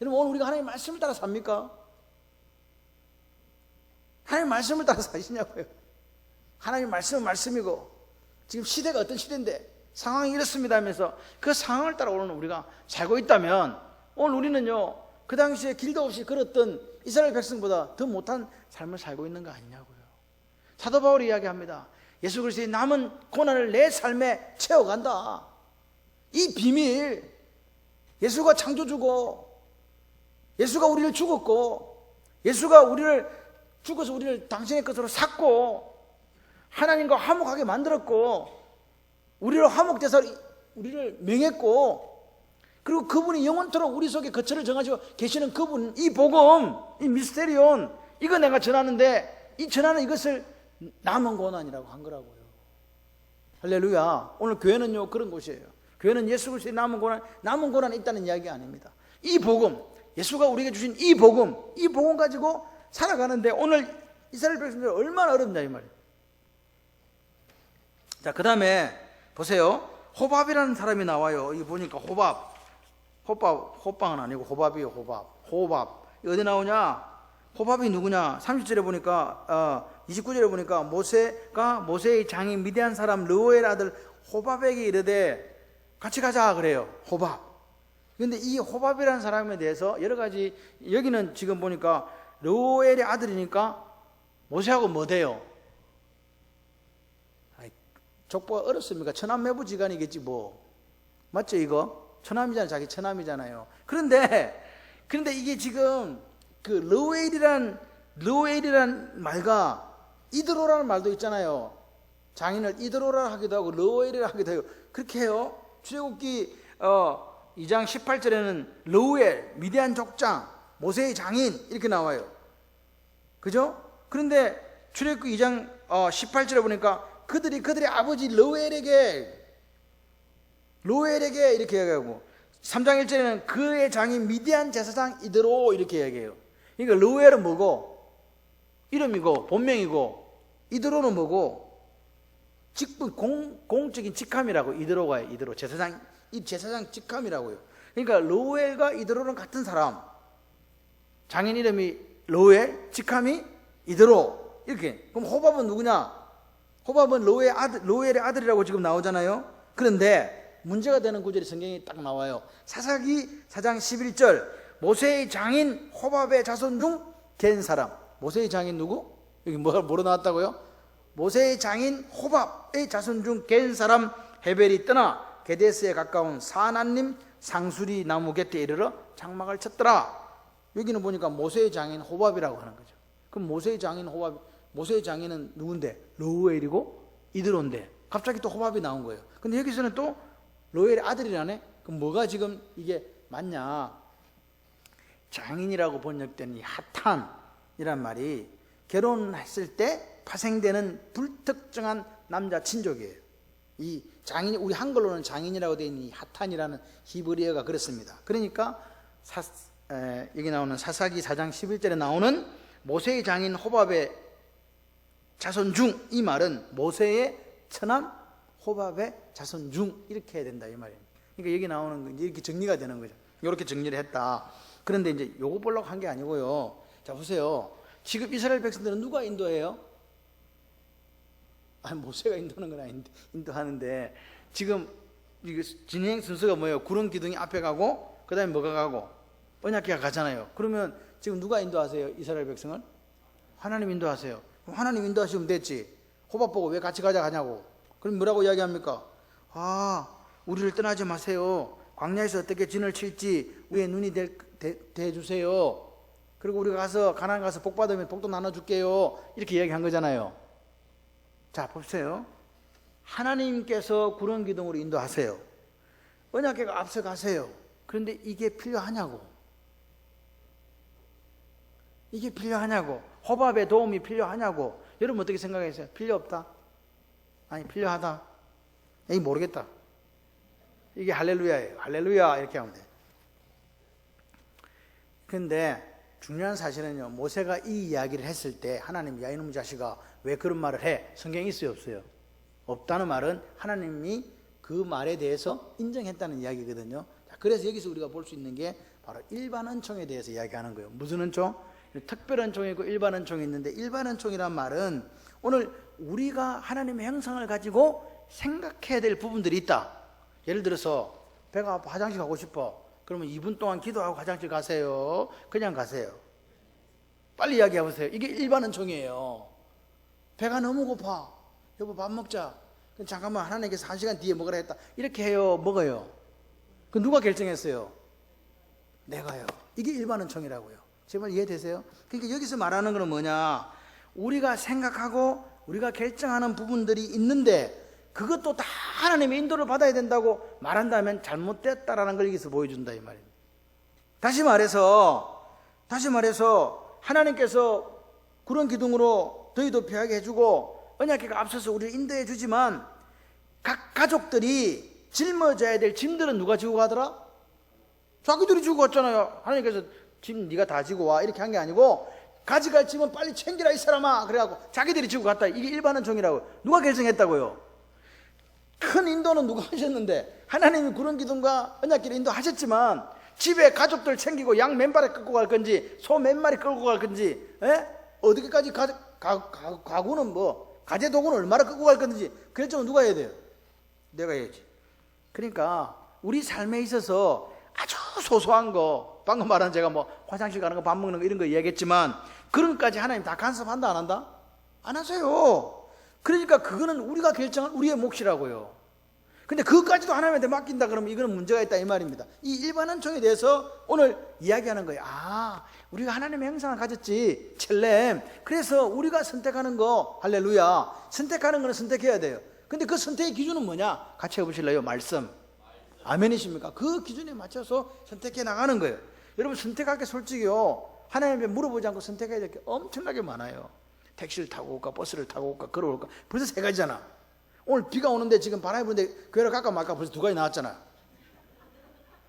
여러분 오늘 우리가 하나님 말씀을 따라 삽니까? 하나님 말씀을 따라 사시냐고요. 하나님 말씀은 말씀이고 지금 시대가 어떤 시대인데 상황이 이렇습니다 하면서 그 상황을 따라 오늘 우리가 살고 있다면 오늘 우리는요 그 당시에 길도 없이 걸었던 이스라엘 백성보다 더 못한 삶을 살고 있는 거 아니냐고요. 사도 바울이 이야기합니다. 예수 그리스도의 남은 고난을 내 삶에 채워간다. 이 비밀, 예수가 창조주고 예수가 우리를 죽었고 예수가 우리를 죽어서 우리를 당신의 것으로 샀고 하나님과 화목하게 만들었고 우리로 화목돼서 우리를 명했고 그리고 그분이 영원토록 우리 속에 거처를 정하시고 계시는 그분, 이 복음, 이 미스테리온 이거 내가 전하는데 이 전하는 이것을 남은 고난이라고 한 거라고요. 할렐루야. 오늘 교회는요 그런 곳이에요. 교회는 예수 그리스도의 남은 고난이 있다는 이야기가 아닙니다. 이 복음, 예수가 우리에게 주신 이 복음 가지고 살아가는데 오늘 이스라엘 백성들 얼마나 어렵냐 이 말이에요. 자, 그 다음에 보세요. 호밥이라는 사람이 나와요. 이거 보니까 호밥은 아니고 호밥이에요. 호밥 어디 나오냐? 호밥이 누구냐? 30절에 보니까 29절에 보니까 모세의 장인 미디안 사람 르우엘 아들 호밥에게 이르되 같이 가자 그래요. 호밥. 근데 이 호밥이라는 사람에 대해서 여러 가지 여기는 지금 보니까 르우엘의 아들이니까 모세하고 뭐 돼요? 족보가 어렵습니까? 처남매부지간이겠지 뭐. 맞죠 이거? 처남이잖아요. 자기 처남이잖아요. 그런데 이게 지금 그 르우엘이란 말과 이드로라는 말도 있잖아요. 장인을 이드로라 하기도 하고 르우엘이라 하기도 해요. 그렇게 해요. 출애굽기 2장 18절에는 르우엘 미디안 족장 모세의 장인 이렇게 나와요. 그죠? 그런데 출애굽기 2장 18절에 보니까 그들의 아버지 르우엘에게 이렇게 얘기하고 3장 1절에는 그의 장인 미디안 제사장 이드로 이렇게 얘기해요. 그러니까 르우엘은 뭐고? 이름이고 본명이고 이드로는 뭐고? 직분 공적인 직함이라고. 이드로가 이드로 제사장 직함이라고요. 그러니까 르우엘과 이드로는 같은 사람. 장인 이름이 르우엘, 직함이 이드로 이렇게. 그럼 호밥은 누구냐? 호밥은 르우엘의 아들이라고 지금 나오잖아요. 그런데 문제가 되는 구절이 성경에 딱 나와요. 사사기 4장 11절 모세의 장인 호밥의 자손 중 갠 사람. 모세의 장인 누구? 여기 뭐로 나왔다고요? 모세의 장인 호밥의 자손 중 갠 사람 헤벨이 떠나 게데스에 가까운 사나님 상수리 나무 곁에 이르러 장막을 쳤더라. 여기는 보니까 모세의 장인 호밥이라고 하는 거죠. 그럼 모세의 장인은 누군데? 르우엘이고 이드로인데 갑자기 또 호밥이 나온 거예요. 근데 여기서는 또 르우엘의 아들이라네? 그럼 뭐가 지금 이게 맞냐? 장인이라고 번역된 이 하탄이란 말이 결혼했을 때 파생되는 불특정한 남자 친족이에요. 이 장인, 우리 한글로는 장인이라고 되어 있는 이 하탄이라는 히브리어가 그렇습니다. 그러니까 여기 나오는 사사기 4장 11절에 나오는 모세의 장인 호밥의 자손 중, 이 말은 모세의 처남 호밥의 자손 중, 이렇게 해야 된다 이 말이에요. 그러니까 여기 나오는 거 이렇게 정리가 되는 거죠. 이렇게 정리를 했다. 그런데 이제 요거 보려고 한 게 아니고요. 자 보세요. 지금 이스라엘 백성들은 누가 인도해요? 아니 모세가 인도하는 건 아닌데, 인도하는데 지금 이거 진행 순서가 뭐예요? 구름 기둥이 앞에 가고 그 다음에 뭐가 가고 언약궤가 가잖아요. 그러면 지금 누가 인도하세요? 이스라엘 백성은? 하나님 인도하세요. 그럼 하나님 인도하시면 됐지. 호밥 보고 왜 같이 가자 하냐고. 그럼 뭐라고 이야기합니까? 우리를 떠나지 마세요. 광야에서 어떻게 진을 칠지 우리의 눈이 대주세요. 그리고 우리가 가서 가나안 가서 복 받으면 복도 나눠줄게요. 이렇게 이야기한 거잖아요. 자 보세요. 하나님께서 구름 기둥으로 인도하세요. 언약궤가 앞서 가세요. 그런데 이게 필요하냐고. 이게 필요하냐고. 호밥의 도움이 필요하냐고. 여러분 어떻게 생각하세요? 필요 없다? 아니 필요하다? 에이 모르겠다. 이게 할렐루야예요. 할렐루야 이렇게 하면 돼. 근데 중요한 사실은요, 모세가 이 이야기를 했을 때 하나님, 야 이놈의 자식아 왜 그런 말을 해? 성경에 있어요 없어요? 없다는 말은 하나님이 그 말에 대해서 인정했다는 이야기거든요. 자, 그래서 여기서 우리가 볼 수 있는 게 바로 일반 은총에 대해서 이야기하는 거예요. 무슨 은총? 특별 은총이고 일반 은총이 있는데, 일반 은총이란 말은 오늘 우리가 하나님의 형상을 가지고 생각해야 될 부분들이 있다. 예를 들어서 배가 아파 화장실 가고 싶어. 그러면 2분 동안 기도하고 화장실 가세요? 그냥 가세요? 빨리 이야기해 보세요. 이게 일반 은총이에요. 배가 너무 고파. 여보 밥 먹자. 그럼 잠깐만 하나님께서 1시간 뒤에 먹으라 했다. 이렇게 해요? 먹어요? 그 누가 결정했어요? 내가요. 이게 일반 은총이라고요. 제발 이해되세요? 그러니까 여기서 말하는 건 뭐냐, 우리가 생각하고 우리가 결정하는 부분들이 있는데 그것도 다 하나님의 인도를 받아야 된다고 말한다면 잘못됐다라는 걸 여기서 보여준다 이 말입니다. 다시 말해서 하나님께서 구름 기둥으로 더위 도피하게 해주고 언약궤가 앞서서 우리를 인도해 주지만 각 가족들이 짊어져야 될 짐들은 누가 지고 가더라? 자기들이 지고 갔잖아요. 하나님께서 짐 네가 다 지고 와 이렇게 한 게 아니고, 가져갈 짐은 빨리 챙기라 이 사람아 그래갖고 자기들이 지고 갔다. 이게 일반 은총이라고. 누가 결정했다고요? 큰 인도는 누가 하셨는데, 하나님이 구름 기둥과 언약궤를 인도하셨지만 집에 가족들 챙기고 양 몇 마리 끌고 갈 건지 소 몇 마리 끌고 갈 건지, 어디까지 가구는 뭐 가재 도구는 얼마나 끌고 갈 건지 결정은 누가 해야 돼요? 내가 해야지. 그러니까 우리 삶에 있어서 아주 소소한 거, 방금 말한 제가 뭐 화장실 가는 거 밥 먹는 거 이런 거 이야기했지만 그런 것까지 하나님 다 간섭한다 안 한다? 안 하세요. 그러니까 그거는 우리가 결정한 우리의 몫이라고요. 근데 그것까지도 하나님한테 맡긴다 그러면 이거는 문제가 있다 이 말입니다. 이 일반 은총에 대해서 오늘 이야기하는 거예요. 우리가 하나님의 형상을 가졌지, 첼렘. 그래서 우리가 선택하는 거, 할렐루야, 선택하는 거는 선택해야 돼요. 근데 그 선택의 기준은 뭐냐? 같이 해보실래요? 말씀. 아멘이십니까? 그 기준에 맞춰서 선택해 나가는 거예요. 여러분 선택할 게 솔직히요, 하나님께 물어보지 않고 선택해야 될 게 엄청나게 많아요. 택시를 타고 올까, 버스를 타고 올까, 걸어올까. 벌써 3가지잖아. 오늘 비가 오는데 지금 바람이 부는데 교회를 갈까 말까 벌써 2가지 나왔잖아.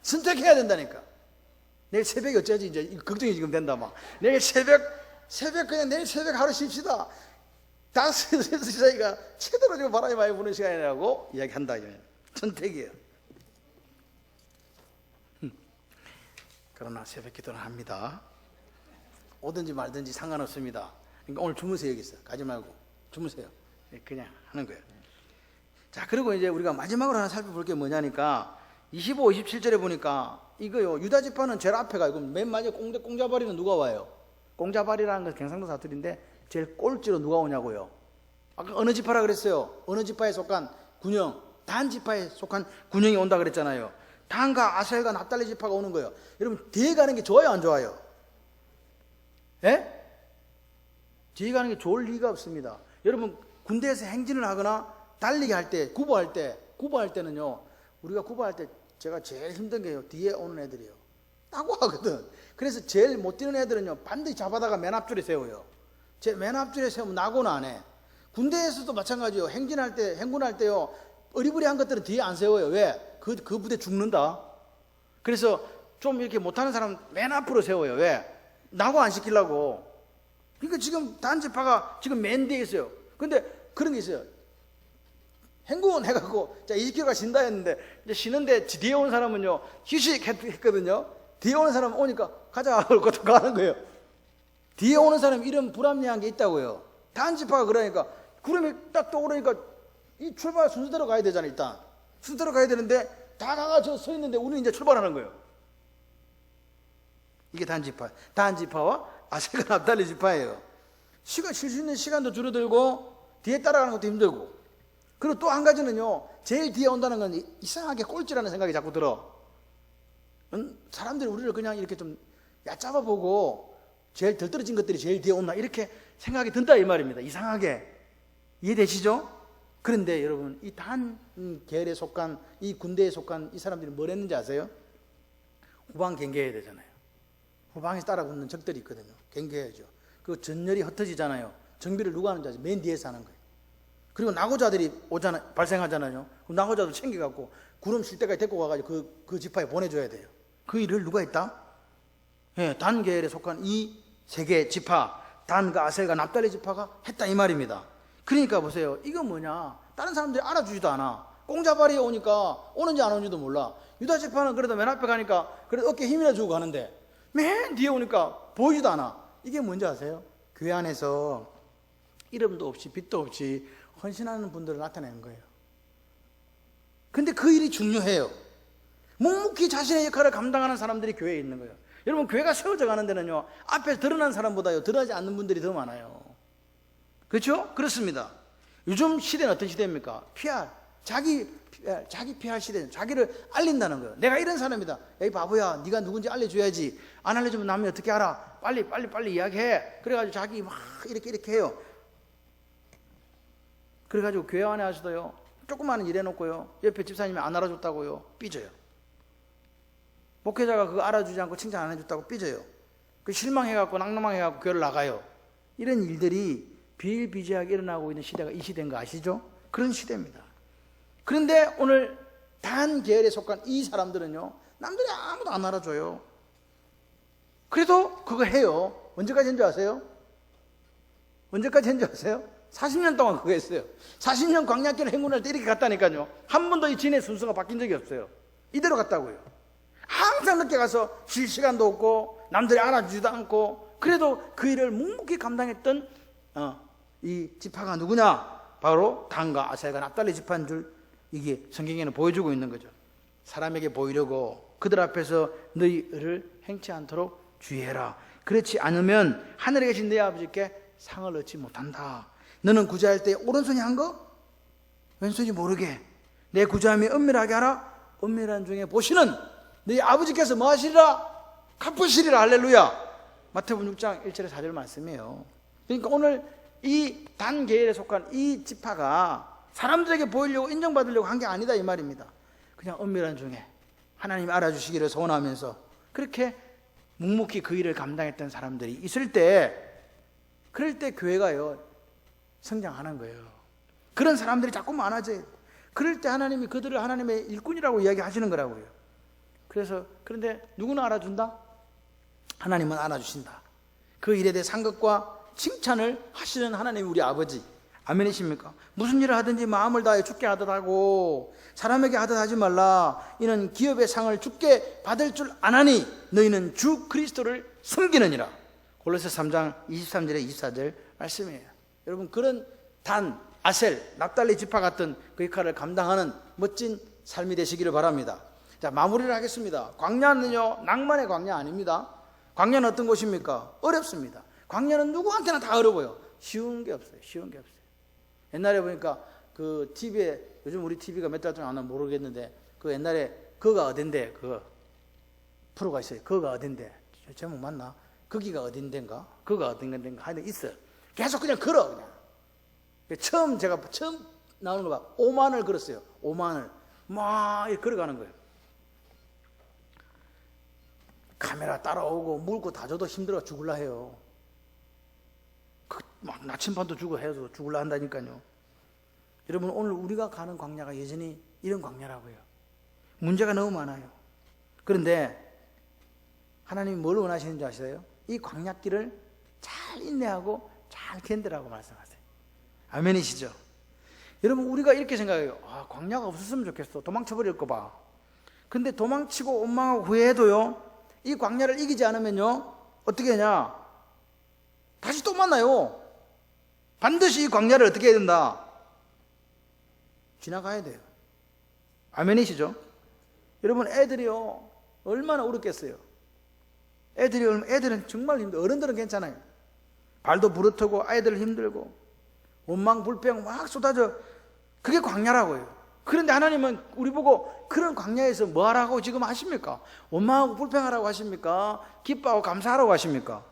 선택해야 된다니까. 내일 새벽에 어쩌지 이제 걱정이 지금 된다 막. 내일 새벽 그냥 내일 새벽 하루 쉽시다. 5시, 6시 사이가 최대로 지금 바람이 많이 부는 시간이라고 이야기한다. 선택이에요. 그러나 새벽 기도는 합니다. 오든지 말든지 상관없습니다. 그러니까 오늘 주무세요. 여기서 가지 말고 주무세요. 그냥 하는 거예요. 자, 그리고 이제 우리가 마지막으로 하나 살펴볼 게 뭐냐니까 25, 27절에 보니까 이거요, 유다 지파는 제일 앞에 가요. 그럼 맨 마지막에 꽁자바리는 누가 와요? 꽁자바리라는 건 경상도 사투리인데 제일 꼴찌로 누가 오냐고요? 아까 어느 지파라 그랬어요? 어느 지파에 속한 군영, 단 지파에 속한 군영이 온다 그랬잖아요. 단과 아셀과 납달리 지파가 오는 거예요. 여러분 뒤에 가는 게 좋아요 안 좋아요? 뒤에 가는 게 좋을 리가 없습니다. 여러분 군대에서 행진을 하거나 달리기 할 때, 구보할 때는요, 우리가 구보할 때 제가 제일 힘든 게요, 뒤에 오는 애들이에요. 따고 하거든. 그래서 제일 못 뛰는 애들은요, 반드시 잡아다가 맨 앞줄에 세워요. 제 맨 앞줄에 세우면 나고는 안 해. 군대에서도 마찬가지예요. 행군할 때요, 어리부리한 것들은 뒤에 안 세워요. 왜? 그 부대 죽는다. 그래서 좀 이렇게 못하는 사람 맨 앞으로 세워요. 왜? 낙오 안 시키려고. 그러니까 지금 단지파가 지금 맨 뒤에 있어요. 근데 그런 게 있어요. 행군 해갖고 자 20km가 쉰다 했는데 이제 쉬는데 뒤에 오는 사람은요 휴식 했거든요. 뒤에 오는 사람 오니까 가자 그러고 가는 거예요. 뒤에 오는 사람 이런 불합리한 게 있다고요. 단지파가 그러니까 구름이 딱 떠오르니까 이 출발 순서대로 가야 되잖아요. 일단 순서대로 가야 되는데 다 가가 저 서 있는데 우리는 이제 출발하는 거예요. 이게 단지파와 아셀과 납달리 지파예요. 쉴 수 있는 시간도 줄어들고 뒤에 따라가는 것도 힘들고. 그리고 또 한 가지는요, 제일 뒤에 온다는 건 이상하게 꼴찌라는 생각이 자꾸 들어. 사람들이 우리를 그냥 이렇게 좀 얕잡아 보고 제일 덜 떨어진 것들이 제일 뒤에 온다 이렇게 생각이 든다 이 말입니다. 이상하게. 이해되시죠? 그런데 여러분 이 단 계열에 속한 이 군대에 속한 이 사람들이 뭘 했는지 아세요? 후방 경계해야 되잖아요. 후방에서 따라붙는 적들이 있거든요. 경계해야죠. 그 전열이 흩어지잖아요. 정비를 누가 하는지 아세요? 맨 뒤에서 하는 거예요. 그리고 낙오자들이 발생하잖아요. 그럼 낙오자들 챙겨갖고 구름 쉴 때까지 데리고 가가지고 그 지파에 보내줘야 돼요. 그 일을 누가 했다? 예, 단 계열에 속한 이 세 개 지파, 단과 아셀과 납달리 지파가 했다 이 말입니다. 그러니까 보세요. 이거 뭐냐? 다른 사람들이 알아주지도 않아. 공자발이 오니까 오는지 안 오는지도 몰라. 유다 지파는 그래도 맨 앞에 가니까 그래도 어깨에 힘이나 주고 가는데 맨 뒤에 오니까 보이지도 않아. 이게 뭔지 아세요? 교회 안에서 이름도 없이 빛도 없이 헌신하는 분들을 나타내는 거예요. 근데 그 일이 중요해요. 묵묵히 자신의 역할을 감당하는 사람들이 교회에 있는 거예요. 여러분 교회가 세워져 가는 데는요 앞에 드러난 사람보다요 드러나지 않는 분들이 더 많아요. 그렇죠? 그렇습니다. 요즘 시대는 어떤 시대입니까? PR, 자기 PR 시대는 자기를 알린다는 거예요. 내가 이런 사람이다. 야, 이 바보야, 네가 누군지 알려줘야지. 안 알려주면 남이 어떻게 알아? 빨리 이야기해. 그래가지고 자기 막 이렇게 해요. 그래가지고 교회 안에 와서도요 조그마한 일 해놓고요 옆에 집사님이 안 알아줬다고요 삐져요. 목회자가 그거 알아주지 않고 칭찬 안 해줬다고 삐져요. 그 실망해갖고 낙망해갖고 교회를 나가요. 이런 일들이 비일비재하게 일어나고 있는 시대가 이 시대인 거 아시죠? 그런 시대입니다. 그런데 오늘 단 계열에 속한 이 사람들은요 남들이 아무도 안 알아줘요. 그래도 그거 해요. 언제까지 했는지 아세요? 언제까지 했는지 아세요? 40년 동안 그거 했어요. 40년 광야길 행군할 때 이렇게 갔다니까요. 한 번도 이 진의 순서가 바뀐 적이 없어요. 이대로 갔다고요. 항상 늦게 가서 쉴 시간도 없고 남들이 알아주지도 않고 그래도 그 일을 묵묵히 감당했던 이 지파가 누구냐? 바로 단과 아셀과 납달리 지파인 줄 이게 성경에는 보여주고 있는 거죠. 사람에게 보이려고 그들 앞에서 너희를 행치 않도록 주의해라. 그렇지 않으면 하늘에 계신 내 아버지께 상을 얻지 못한다. 너는 구제할 때 오른손이 한 거? 왼손이 모르게 내 구제함이 은밀하게 하라. 은밀한 중에 보시는 너희 아버지께서 뭐 하시리라? 갚으시리라. 할렐루야. 마태복음 6장 1절에 4절 말씀이에요. 그러니까 오늘 이 단 계열에 속한 이 지파가 사람들에게 보이려고 인정받으려고 한 게 아니다 이 말입니다. 그냥 은밀한 중에 하나님이 알아주시기를 소원하면서 그렇게 묵묵히 그 일을 감당했던 사람들이 있을 때 그럴 때 교회가요 성장하는 거예요. 그런 사람들이 자꾸 많아져요. 그럴 때 하나님이 그들을 하나님의 일꾼이라고 이야기하시는 거라고요. 그래서 그런데 누구는 알아준다? 하나님은 알아주신다. 그 일에 대해 상급과 칭찬을 하시는 하나님이 우리 아버지. 아멘이십니까? 무슨 일을 하든지 마음을 다해 주께 하듯 하고 사람에게 하듯 하지 말라. 이는 기업의 상을 주께 받을 줄 아나니 너희는 주 그리스도를 섬기느니라. 골로새 3장 23절에 24절 말씀이에요. 여러분 그런 단, 아셀, 납달리 지파 같은 그 역할을 감당하는 멋진 삶이 되시기를 바랍니다. 자, 마무리를 하겠습니다. 광야는요 낭만의 광야 아닙니다. 광야는 어떤 곳입니까? 어렵습니다. 광야는 누구한테나 다 어려워요. 쉬운 게 없어요. 옛날에 보니까 그 TV에 요즘 우리 TV가 몇 달 동안 안 하면 모르겠는데 그 옛날에 그가 어딘데 그 프로가 있어요. 그가 어딘데 제목 맞나? 거기가 어딘데인가? 그가 어딘데인가 하여튼 있어요. 계속 그냥 걸어 그냥. 제가 처음 나오는 거 봐. 5만을 걸었어요. 5만을 막 이렇게 걸어가는 거예요. 카메라 따라오고 물고 다 줘도 힘들어 죽을라 해요. 막 나침반도 주고 해서 죽을라 한다니까요. 여러분, 오늘 우리가 가는 광야가 여전히 이런 광야라고요. 문제가 너무 많아요. 그런데 하나님이 뭘 원하시는 줄 아세요? 이 광야길을 잘 인내하고 잘 견디라고 말씀하세요. 아멘이시죠? 여러분, 우리가 이렇게 생각해요. 광야가 없었으면 좋겠어. 도망쳐버릴까 봐. 근데 도망치고 원망하고 후회해도요, 이 광야를 이기지 않으면요, 어떻게 하냐? 다시 또 만나요. 반드시 이 광야를 어떻게 해야 된다? 지나가야 돼요. 아멘이시죠? 여러분, 애들이요, 얼마나 어렵겠어요. 애들은 정말 힘들어요. 어른들은 괜찮아요. 발도 부르트고 아이들 힘들고 원망 불평 막 쏟아져. 그게 광야라고요. 그런데 하나님은 우리 보고 그런 광야에서 뭐 하라고 지금 하십니까? 원망하고 불평하라고 하십니까? 기뻐하고 감사하라고 하십니까?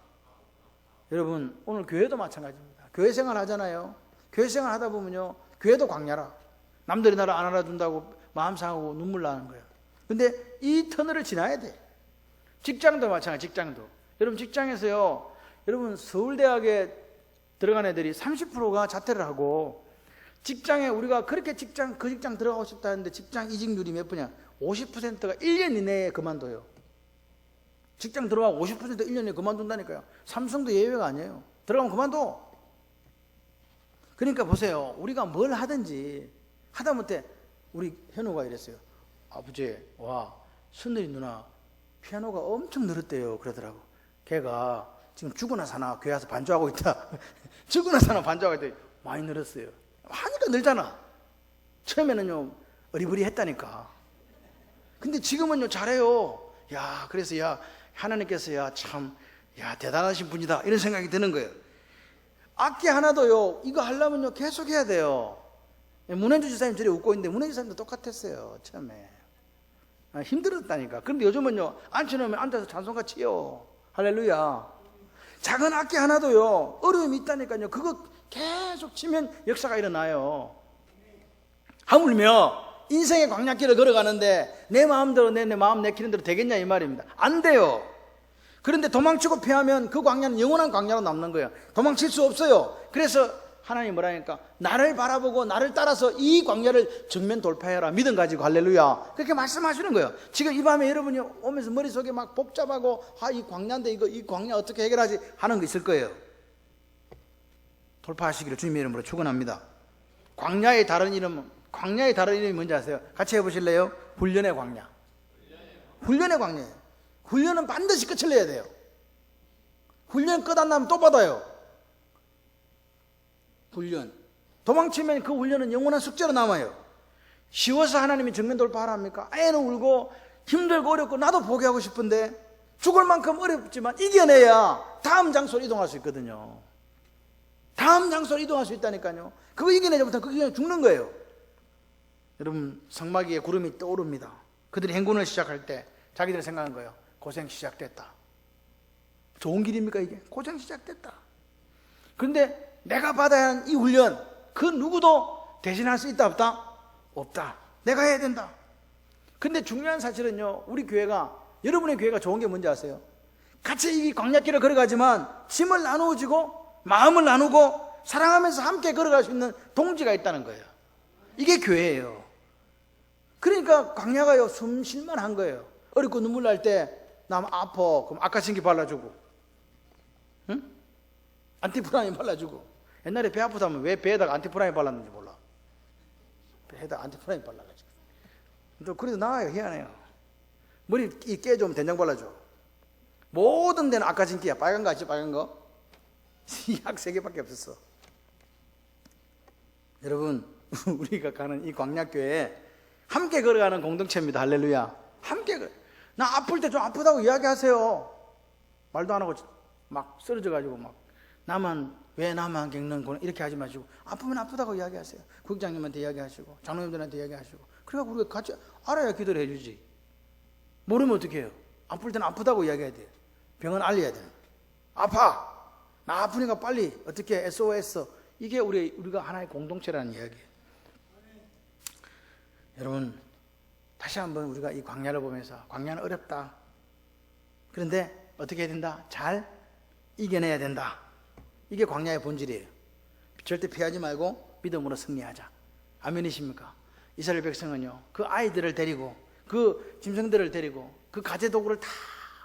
여러분, 오늘 교회도 마찬가지입니다. 교회 생활 하잖아요. 교회 생활 하다 보면요, 교회도 광야라. 남들이 나를 안 알아준다고 마음 상하고 눈물 나는 거예요. 근데 이 터널을 지나야 돼. 직장도 마찬가지. 직장도 여러분, 직장에서요, 여러분, 서울대학에 들어간 애들이 30%가 자퇴를 하고, 직장에 우리가 그렇게 그 직장 들어가고 싶다 했는데 직장 이직률이 몇 분이야? 50%가 1년 이내에 그만둬요. 직장 들어가고 50% 1년 이내에 그만둔다니까요. 삼성도 예외가 아니에요. 들어가면 그만둬. 그러니까 보세요. 우리가 뭘 하든지 하다못해 우리 현우가 이랬어요. 아버지, 순들이 누나 피아노가 엄청 늘었대요. 그러더라고. 걔가 지금 죽으나 사나 교회 와서 반주하고 있다. 죽으나 사나 반주하고 있다. 많이 늘었어요. 하니까 늘잖아. 처음에는요, 어리버리했다니까. 근데 지금은요, 잘해요. 그래서 하나님께서 참 대단하신 분이다, 이런 생각이 드는 거예요. 악기 하나도요, 이거 하려면요 계속 해야 돼요. 문현주 지사님 저리 웃고 있는데 문현주 지사님도 똑같았어요. 처음에 힘들었다니까. 그런데 요즘은요, 앉혀놓으면 앉아서 찬송가 치요. 할렐루야. 작은 악기 하나도요 어려움이 있다니까요. 그거 계속 치면 역사가 일어나요. 하물며 인생의 광야길을 걸어가는데 내 마음대로 내 마음 내키는 대로 되겠냐, 이 말입니다. 안 돼요. 그런데 도망치고 피하면 그 광야는 영원한 광야로 남는 거예요. 도망칠 수 없어요. 그래서 하나님이 뭐라니까? 나를 바라보고 나를 따라서 이 광야를 정면 돌파해라. 믿음 가지고. 할렐루야. 그렇게 말씀하시는 거예요. 지금 이 밤에 여러분이 오면서 머릿속에 막 복잡하고 이 광야인데 이 광야 어떻게 해결하지 하는 거 있을 거예요. 돌파하시기를 주님의 이름으로 축원합니다. 광야의 다른 이름이 뭔지 아세요? 같이 해보실래요? 훈련의 광야. 훈련의 광야예요. 훈련은 반드시 끝을 내야 돼요. 훈련 끝 안 나면 또 받아요. 훈련. 도망치면 그 훈련은 영원한 숙제로 남아요. 쉬워서 하나님이 정면 돌파하랍니까? 애는 울고 힘들고 어렵고 나도 포기하고 싶은데 죽을 만큼 어렵지만 이겨내야 다음 장소로 이동할 수 있거든요. 다음 장소로 이동할 수 있다니까요. 그거 이겨내지 못하면 그게 죽는 거예요. 여러분, 성막 위에 구름이 떠오릅니다. 그들이 행군을 시작할 때 자기들 생각하는 거예요. 고생 시작됐다. 좋은 길입니까 이게? 고생 시작됐다. 그런데 내가 받아야 하는 이 훈련, 그 누구도 대신할 수 있다 없다? 없다. 내가 해야 된다. 근데 중요한 사실은요, 우리 교회가, 여러분의 교회가 좋은 게 뭔지 아세요? 같이 이 광야길을 걸어가지만 짐을 나누어지고 마음을 나누고 사랑하면서 함께 걸어갈 수 있는 동지가 있다는 거예요. 이게 교회예요. 그러니까 광야가요, 숨 쉴만한 거예요. 어렵고 눈물 날 때 나 아파, 그럼 아까신기 발라주고, 응? 안티프라민 발라주고. 옛날에 배 아프다면 왜 배에다가 안티프라민 발랐는지 몰라. 배에다가 안티프라민 발라가지고. 또 그래도 나와요. 희한해요. 머리 깨져오면 된장 발라줘. 모든 데는 아까진기야. 빨간 거 아시죠? 빨간 거. 약 3개밖에 없었어. 여러분, 우리가 가는 이 광야교회에 함께 걸어가는 공동체입니다. 할렐루야. 함께 나 아플 때 좀 아프다고 이야기하세요. 말도 안 하고 막 쓰러져가지고 막 왜 나만 겪는 거는 이렇게 하지 마시고, 아프면 아프다고 이야기하세요. 국장님한테 이야기하시고 장로님들한테 이야기하시고. 그래갖고 우리가 같이 알아야 기도를 해주지. 모르면 어떻게 해요? 아플 때는 아프다고 이야기해야 돼요. 병은 알려야 돼요. 아파. 나 아프니까 빨리 어떻게 SOS. 이게 우리가 하나의 공동체라는 이야기예요. 여러분, 다시 한번 우리가 이 광야를 보면서, 광야는 어렵다. 그런데 어떻게 해야 된다? 잘 이겨내야 된다. 이게 광야의 본질이에요. 절대 피하지 말고 믿음으로 승리하자. 아멘이십니까? 이스라엘 백성은요, 그 아이들을 데리고, 그 짐승들을 데리고, 그 가재 도구를 다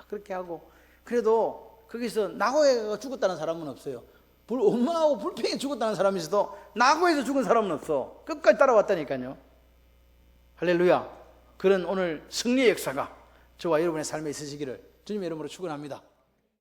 그렇게 하고, 그래도 거기서 낙오에 죽었다는 사람은 없어요. 엄마하고 불평에 죽었다는 사람이 있어도 낙오에서 죽은 사람은 없어. 끝까지 따라왔다니까요. 할렐루야. 그런 오늘 승리의 역사가 저와 여러분의 삶에 있으시기를 주님의 이름으로 축원합니다.